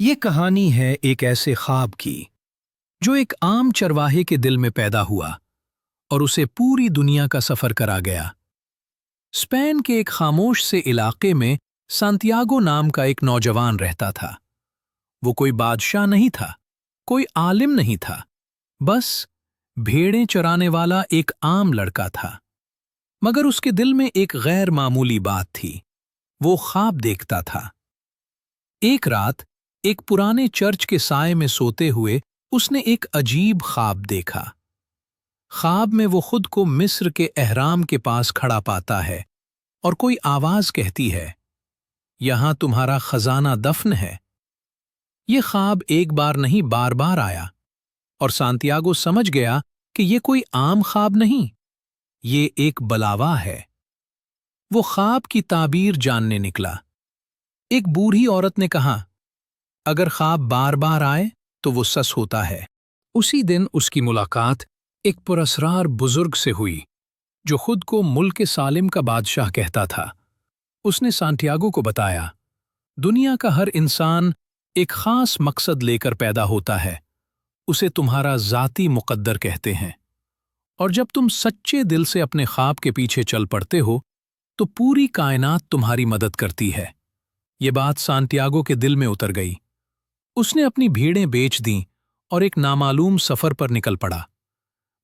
یہ کہانی ہے ایک ایسے خواب کی جو ایک عام چرواہے کے دل میں پیدا ہوا اور اسے پوری دنیا کا سفر کرا گیا۔ اسپین کے ایک خاموش سے علاقے میں سانتیاگو نام کا ایک نوجوان رہتا تھا۔ وہ کوئی بادشاہ نہیں تھا، کوئی عالم نہیں تھا، بس بھیڑیں چرانے والا ایک عام لڑکا تھا۔ مگر اس کے دل میں ایک غیر معمولی بات تھی، وہ خواب دیکھتا تھا۔ ایک رات ایک پرانے چرچ کے سائے میں سوتے ہوئے اس نے ایک عجیب خواب دیکھا۔ خواب میں وہ خود کو مصر کے اہرام کے پاس کھڑا پاتا ہے اور کوئی آواز کہتی ہے، یہاں تمہارا خزانہ دفن ہے۔ یہ خواب ایک بار نہیں بار بار آیا اور سانتیاگو سمجھ گیا کہ یہ کوئی عام خواب نہیں، یہ ایک بلاوا ہے۔ وہ خواب کی تعبیر جاننے نکلا۔ ایک بوڑھی عورت نے کہا، اگر خواب بار بار آئے تو وہ سچ ہوتا ہے۔ اسی دن اس کی ملاقات ایک پراسرار بزرگ سے ہوئی جو خود کو ملک سالم کا بادشاہ کہتا تھا۔ اس نے سانتیاگو کو بتایا، دنیا کا ہر انسان ایک خاص مقصد لے کر پیدا ہوتا ہے، اسے تمہارا ذاتی مقدر کہتے ہیں، اور جب تم سچے دل سے اپنے خواب کے پیچھے چل پڑتے ہو تو پوری کائنات تمہاری مدد کرتی ہے۔ یہ بات سانتیاگو کے دل میں اتر گئی۔ اس نے اپنی بھیڑیں بیچ دیں اور ایک نامعلوم سفر پر نکل پڑا۔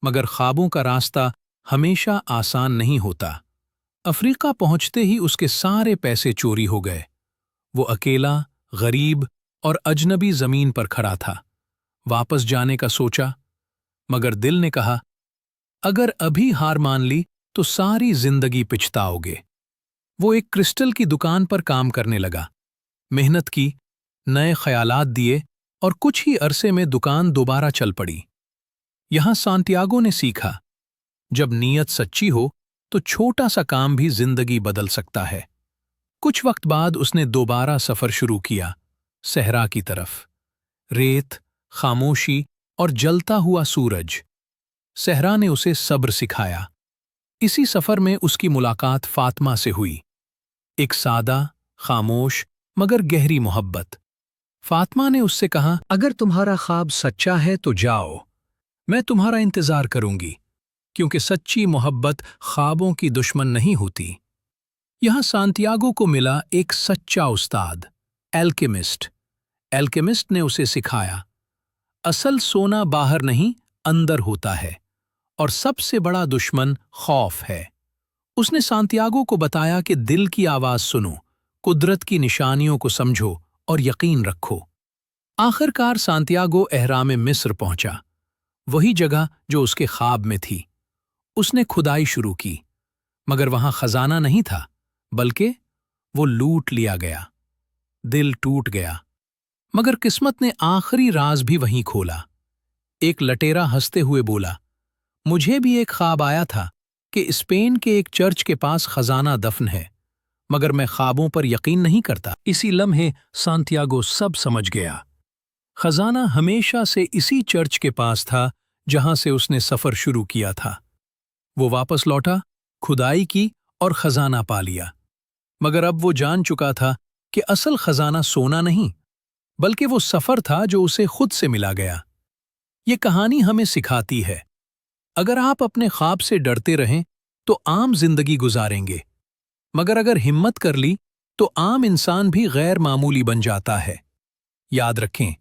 مگر خوابوں کا راستہ ہمیشہ آسان نہیں ہوتا۔ افریقہ پہنچتے ہی اس کے سارے پیسے چوری ہو گئے۔ وہ اکیلا، غریب اور اجنبی زمین پر کھڑا تھا۔ واپس جانے کا سوچا، مگر دل نے کہا، اگر ابھی ہار مان لی تو ساری زندگی پچھتاؤ گے۔ وہ ایک کرسٹل کی دکان پر کام کرنے لگا، محنت کی، نئے خیالات دیے اور کچھ ہی عرصے میں دکان دوبارہ چل پڑی۔ یہاں سانتیاگو نے سیکھا، جب نیت سچی ہو تو چھوٹا سا کام بھی زندگی بدل سکتا ہے۔ کچھ وقت بعد اس نے دوبارہ سفر شروع کیا، صحرا کی طرف۔ ریت، خاموشی اور جلتا ہوا سورج۔ صحرا نے اسے صبر سکھایا۔ اسی سفر میں اس کی ملاقات فاطمہ سے ہوئی، ایک سادہ، خاموش مگر گہری محبت۔ فاطمہ نے اس سے کہا، اگر تمہارا خواب سچا ہے تو جاؤ، میں تمہارا انتظار کروں گی، کیونکہ سچی محبت خوابوں کی دشمن نہیں ہوتی۔ یہاں سانتیاگو کو ملا ایک سچا استاد، الکیمسٹ۔ الکیمسٹ نے اسے سکھایا، اصل سونا باہر نہیں اندر ہوتا ہے، اور سب سے بڑا دشمن خوف ہے۔ اس نے سانتیاگو کو بتایا کہ دل کی آواز سنو، قدرت کی نشانیوں کو سمجھو اور یقین رکھو۔ آخر کار سانتیاگو اہرام مصر پہنچا، وہی جگہ جو اس کے خواب میں تھی۔ اس نے کھدائی شروع کی، مگر وہاں خزانہ نہیں تھا، بلکہ وہ لوٹ لیا گیا۔ دل ٹوٹ گیا، مگر قسمت نے آخری راز بھی وہیں کھولا۔ ایک لٹیرا ہنستے ہوئے بولا، مجھے بھی ایک خواب آیا تھا کہ اسپین کے ایک چرچ کے پاس خزانہ دفن ہے، مگر میں خوابوں پر یقین نہیں کرتا۔ اسی لمحے سانتیاگو سب سمجھ گیا۔ خزانہ ہمیشہ سے اسی چرچ کے پاس تھا جہاں سے اس نے سفر شروع کیا تھا۔ وہ واپس لوٹا، کھدائی کی اور خزانہ پا لیا، مگر اب وہ جان چکا تھا کہ اصل خزانہ سونا نہیں، بلکہ وہ سفر تھا جو اسے خود سے ملا گیا۔ یہ کہانی ہمیں سکھاتی ہے، اگر آپ اپنے خواب سے ڈرتے رہیں تو عام زندگی گزاریں گے، مگر اگر ہمت کر لی تو عام انسان بھی غیر معمولی بن جاتا ہے۔ یاد رکھیں،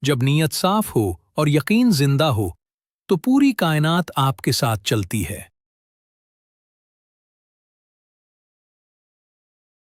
جب نیت صاف ہو اور یقین زندہ ہو تو پوری کائنات آپ کے ساتھ چلتی ہے۔